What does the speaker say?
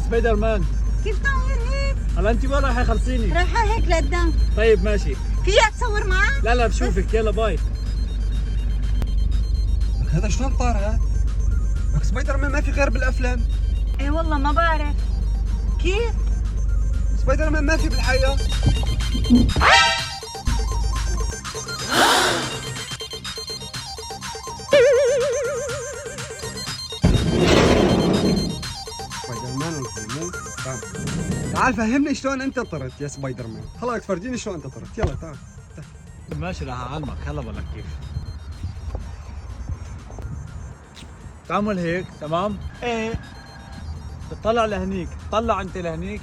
سبايدر مان. كيف طاير هيك؟ هلا انت وين رايحه خلصيني؟ رايحة هيك لقدام. طيب ماشي. فيها تصور معك؟ لا لا بشوفك، يلا باي. لك هذا شلون طار هذا؟ لك سبايدر مان ما في غير بالافلام. ايه والله ما بعرف. كيف؟ سبايدر مان ما في بالحقيقة. سبايدر مان والفيلمين. تعال فهمني شلون انت طرت يا سبايدر مان، خلاص فرجيني شلون انت طرت، يلا تعال. ماشي راح اعلمك، هلا بقول لك كيف. تعمل هيك تمام؟ ايه. تطلع لهنيك، طلع انت لهنيك.